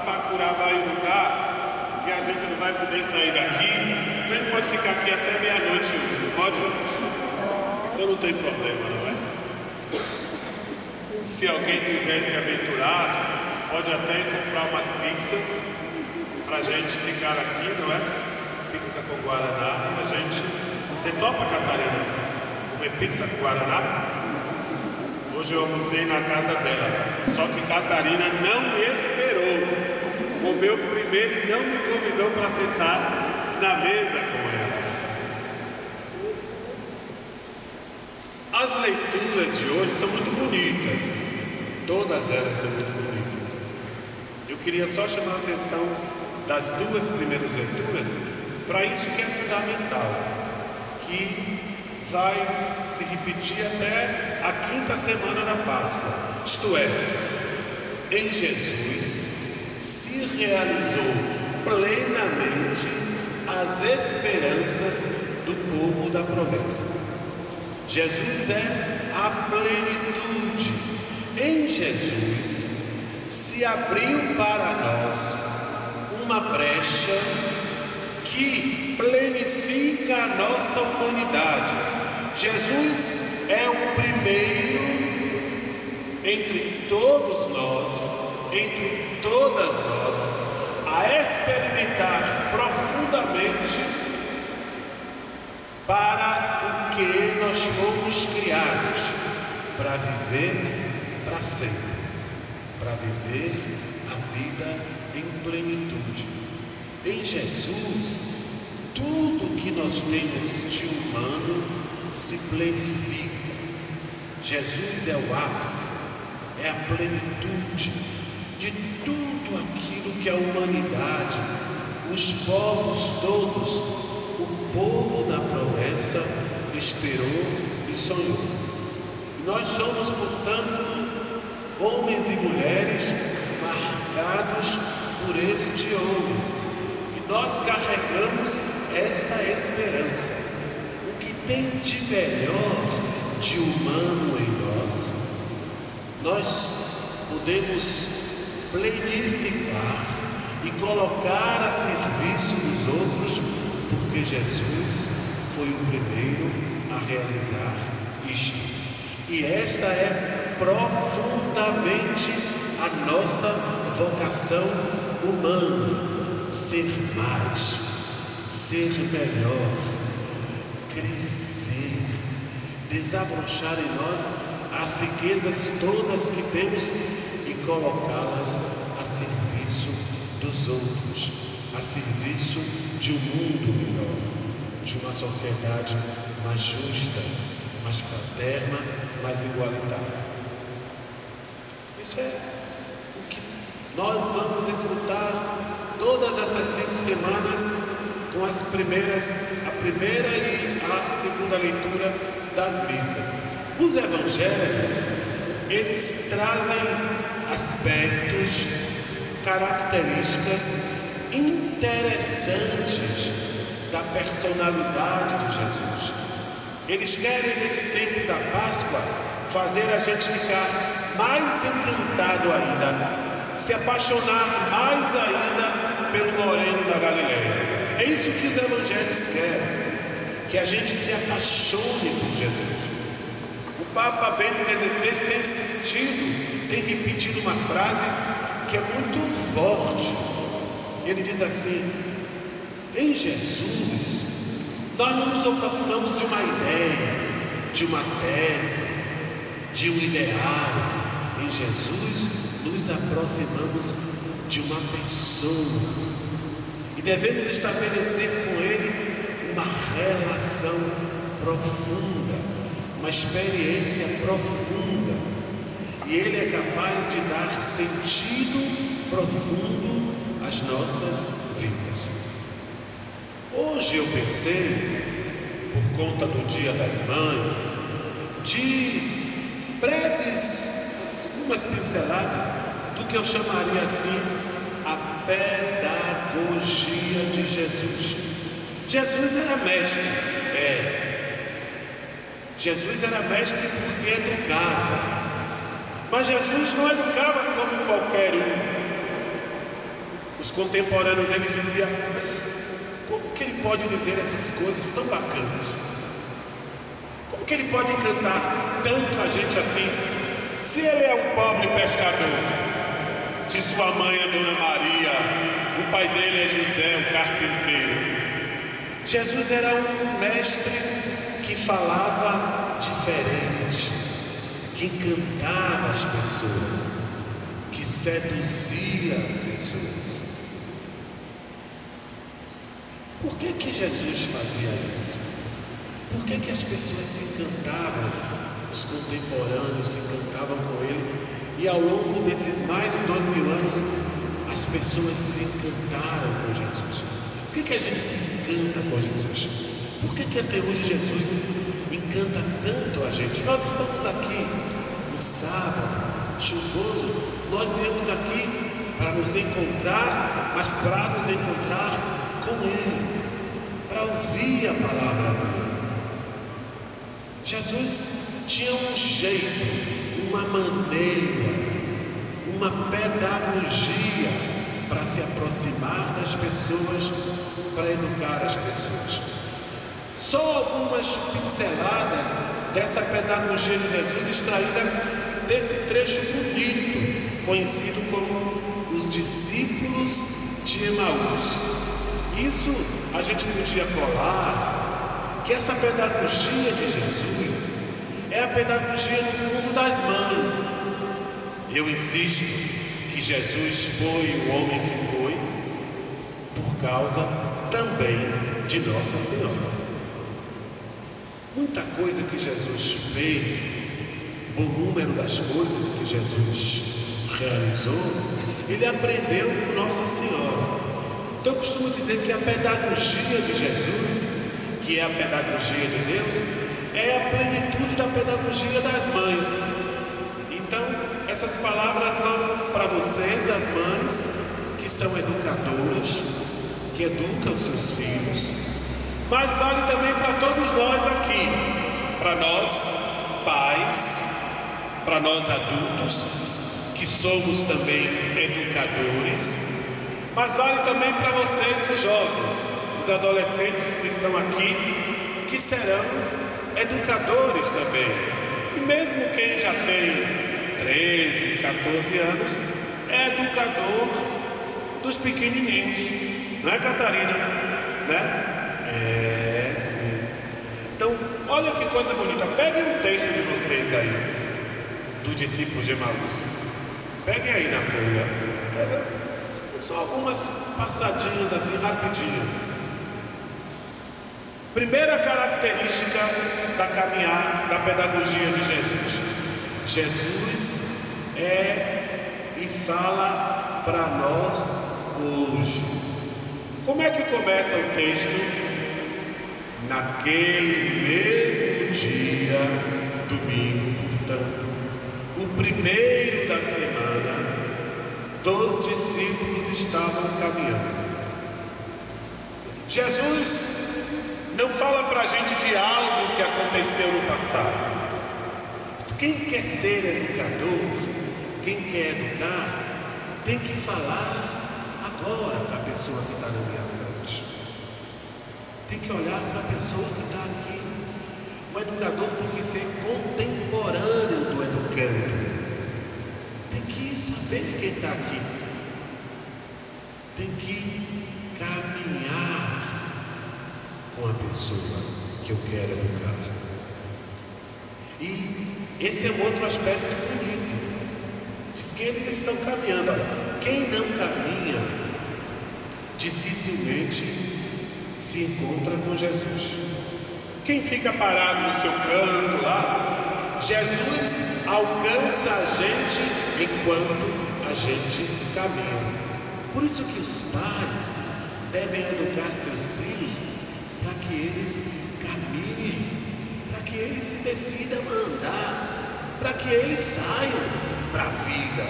Tapacurá vai inundar e a gente não vai poder sair daqui, a gente pode ficar aqui até meia-noite, não pode? Então não tem problema, não é? Se alguém quiser se aventurar, pode até comprar umas pizzas pra gente ficar aqui, não é? Pizza com Guaraná, a gente... Você topa, Catarina? Comer pizza com Guaraná? Hoje eu almocei na casa dela, só que Catarina não me esperou. Comeu primeiro e não me convidou para sentar na mesa com ela. As leituras de hoje são muito bonitas, todas elas são muito bonitas. Eu queria só chamar a atenção das duas primeiras leituras para isso que é fundamental, que vai se repetir até a quinta semana da Páscoa. Isto é, em Jesus se realizou plenamente as esperanças do povo da promessa. Jesus é a plenitude. Em Jesus se abriu para nós uma brecha que planifica a nossa humanidade. Jesus é o primeiro entre todos nós, entre todas nós, a experimentar profundamente para o que nós fomos criados, para viver para sempre, para viver a vida em plenitude. Em Jesus, tudo que nós temos de humano se planifica. Jesus é o ápice, é a plenitude de tudo aquilo que a humanidade, os povos todos, o povo da promessa esperou e sonhou. E nós somos, portanto, homens e mulheres marcados por este homem. E nós carregamos esta esperança. O que tem de melhor de humano em nós, nós podemos planificar e colocar a serviço dos outros, porque Jesus foi o primeiro a realizar isto. E esta é profundamente a nossa vocação humana: ser mais, ser melhor, crescer, desabrochar em nós as riquezas todas que temos e colocá-las a serviço dos outros, a serviço de um mundo melhor, de uma sociedade mais justa, mais fraterna, mais igualitária. Isso é o que nós vamos escutar todas essas 5 semanas com a primeira e a segunda leitura das missas. Os evangelhos, eles trazem aspectos, características interessantes da personalidade de Jesus. Eles querem, nesse tempo da Páscoa, fazer a gente ficar mais encantado ainda, se apaixonar mais ainda pelo moreno da Galileia. É isso que os evangelhos querem, que a gente se apaixone por Jesus. O Papa Bento XVI tem insistido, tem repetido uma frase que é muito forte. Ele diz assim: em Jesus nós não nos aproximamos de uma ideia, de uma tese, de um ideal. Em Jesus nos aproximamos de uma pessoa e devemos estabelecer com Ele uma relação profunda, uma experiência profunda, e Ele é capaz de dar sentido profundo às nossas vidas. Hoje eu pensei, por conta do Dia das Mães, de breves, algumas pinceladas do que eu chamaria assim a pedagogia de Jesus. Jesus era mestre, Jesus era mestre porque educava, mas Jesus não educava como qualquer um. Os contemporâneos dele diziam: mas como que ele pode dizer essas coisas tão bacanas? Como que ele pode encantar tanto a gente assim? Se ele é um pobre pescador, se sua mãe é Dona Maria, o pai dele é José, o carpinteiro. Jesus era um mestre que falava diferente, que encantava as pessoas, que seduzia as pessoas. Por que Jesus fazia isso? Por que as pessoas se encantavam, os contemporâneos se encantavam com ele? E ao longo desses mais de 2.000 anos, as pessoas se encantaram com Jesus. Por que a gente se encanta com Jesus? Por que até hoje Jesus encanta tanto a gente? Nós estamos aqui um sábado chuvoso, nós viemos aqui para nos encontrar, mas para nos encontrar com Ele, para ouvir a palavra dele. Jesus tinha um jeito, uma maneira, uma pedagogia para se aproximar das pessoas, para educar as pessoas. Só algumas pinceladas dessa pedagogia de Jesus extraída desse trecho bonito, conhecido como os discípulos de Emaús. Isso a gente podia colar, que essa pedagogia de Jesus é a pedagogia no fundo das mães. Eu insisto que Jesus foi o homem que foi por causa também de Nossa Senhora. Muita coisa que Jesus fez, o número das coisas que Jesus realizou, ele aprendeu com Nossa Senhora. Então eu costumo dizer que a pedagogia de Jesus, que é a pedagogia de Deus, é a plenitude da pedagogia das mães. Então, essas palavras vão para vocês, as mães, que são educadoras, que educam seus filhos, mas vale também para todos nós aqui, para nós pais, para nós adultos, que somos também educadores, mas vale também para vocês, os jovens, os adolescentes que estão aqui, que serão educadores também. E mesmo quem já tem 13, 14 anos, é educador dos pequenininhos, não é, Catarina? Né? É, sim. Então, olha que coisa bonita. Peguem um texto de vocês aí, do discípulo de Emaús. Peguem aí na folha. Só algumas passadinhas assim, rapidinhas. Primeira característica da caminhada, da pedagogia de Jesus. Jesus é e fala para nós hoje. Como é que começa o texto? Naquele mesmo dia, domingo, portanto, o primeiro da semana, 2 discípulos estavam caminhando. Jesus não fala para a gente de algo que aconteceu no passado. Quem quer ser educador, quem quer educar, tem que falar agora para a pessoa que está na minha frente. Tem que olhar para a pessoa que está aqui. O educador tem que ser contemporâneo do educando. Tem que saber quem está aqui. Tem que caminhar com a pessoa que eu quero educar. E esse é um outro aspecto bonito. Diz que eles estão caminhando. Quem não caminha, dificilmente se encontra com Jesus. Quem fica parado no seu canto lá, Jesus alcança a gente enquanto a gente caminha. Por isso que os pais devem educar seus filhos para que eles caminhem, para que eles se decidam a andar, para que eles saiam para a vida.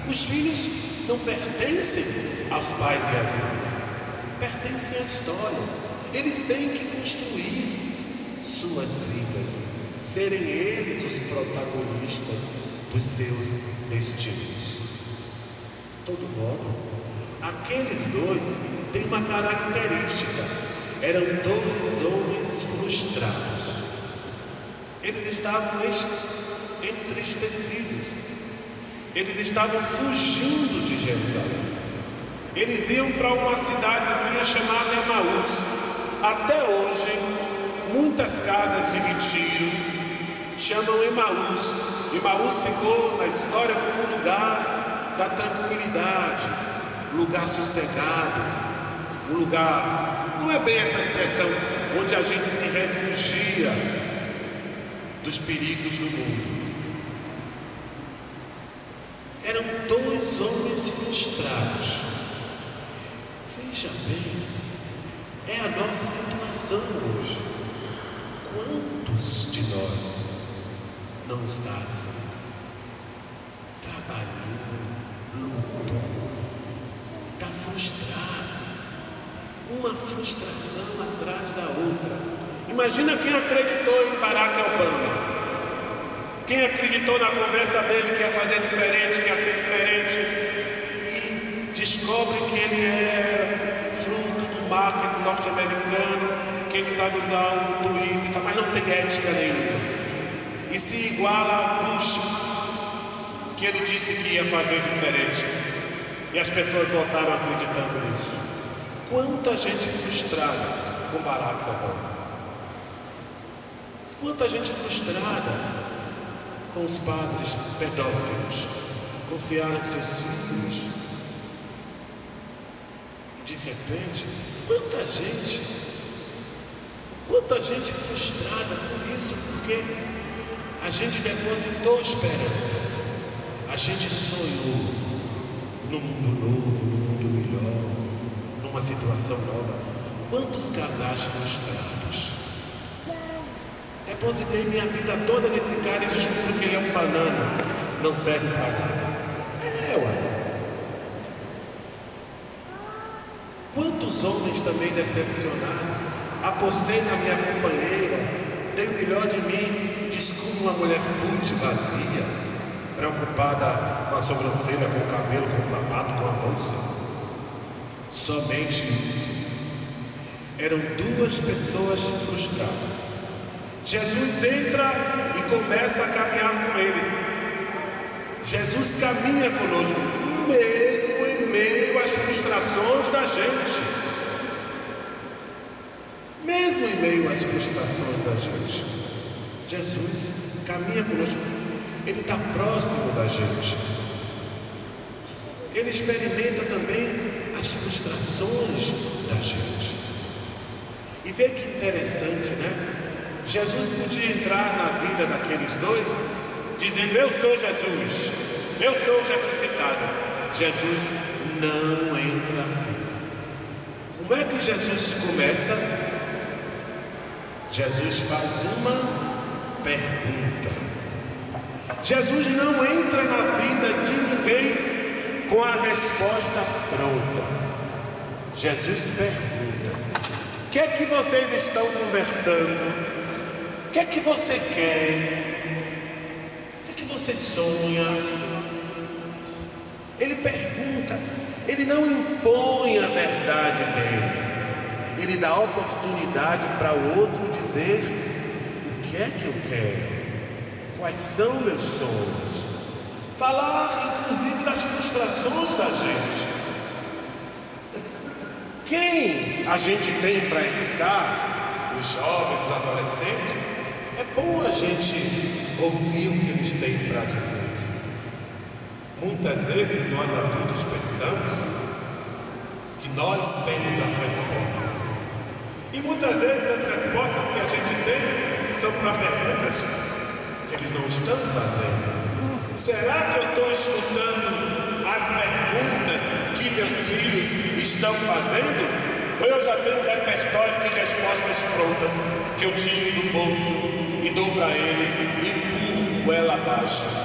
Os filhos não pertencem aos pais e às mães, pertencem à história. Eles têm que construir suas vidas, serem eles os protagonistas dos seus destinos. De todo modo, Aqueles dois têm uma característica: eram dois homens frustrados. Eles estavam entristecidos, eles estavam fugindo de Jerusalém. Eles iam para uma cidadezinha chamada Emaús. Até hoje, muitas casas de retiro chamam Emaús. Emaús ficou na história como lugar da tranquilidade, lugar sossegado, um lugar, não é bem essa expressão, onde a gente se refugia dos perigos do mundo. Eram dois homens frustrados. Veja bem, é a nossa situação hoje. Quantos de nós não está assim? Trabalhou, lutou, está frustrado. Uma frustração atrás da outra. Imagina quem acreditou em Barack Obama. Quem acreditou na conversa dele que ia fazer diferente, que ia ser diferente, e descobre que ele é fruto do marketing norte-americano, que ele sabe usar o Twitter, mas não tem ética nenhuma. E se iguala a Bush, que ele disse que ia fazer diferente. E as pessoas voltaram acreditando nisso. Quanta gente frustrada com Barack Obama. Quanta gente frustrada com os padres pedófilos, confiaram seus filhos. E de repente, quanta gente frustrada com isso, porque a gente depositou esperanças, a gente sonhou num mundo novo, num mundo melhor, numa situação nova. Quantos casais frustrados? Depositei minha vida toda nesse cara e descubro que ele é um banana, não serve para nada. Quantos homens também decepcionados? Apostei na minha companheira, dei o melhor de mim, descubro uma mulher fútil, vazia, preocupada com a sobrancelha, com o cabelo, com o sapato, com a bolsa. Somente isso. Eram duas pessoas frustradas. Jesus entra e começa a caminhar com eles. Jesus caminha conosco, mesmo em meio às frustrações da gente. Mesmo em meio às frustrações da gente, Jesus caminha conosco. Ele está próximo da gente. Ele experimenta também as frustrações da gente. E vê que interessante, né? Jesus podia entrar na vida daqueles dois dizendo: eu sou Jesus, eu sou ressuscitado. Jesus não entra assim. Como é que Jesus começa? Jesus faz uma pergunta. Jesus não entra na vida de ninguém com a resposta pronta. Jesus pergunta: o que é que vocês estão conversando? O que é que você quer? O que é que você sonha? Ele pergunta, ele não impõe a verdade dele, ele dá oportunidade para o outro dizer: o que é que eu quero? Quais são meus sonhos? Falar inclusive das frustrações da gente. Quem a gente tem para educar, os jovens, os adolescentes, é bom a gente ouvir o que eles têm para dizer. Muitas vezes nós adultos pensamos que nós temos as respostas. E muitas vezes as respostas que a gente tem são para perguntas que eles não estão fazendo. Será que eu estou escutando as perguntas que meus filhos estão fazendo? Ou eu já tenho um repertório de respostas prontas que eu tiro do bolso e dou para eles e empurro ela abaixo?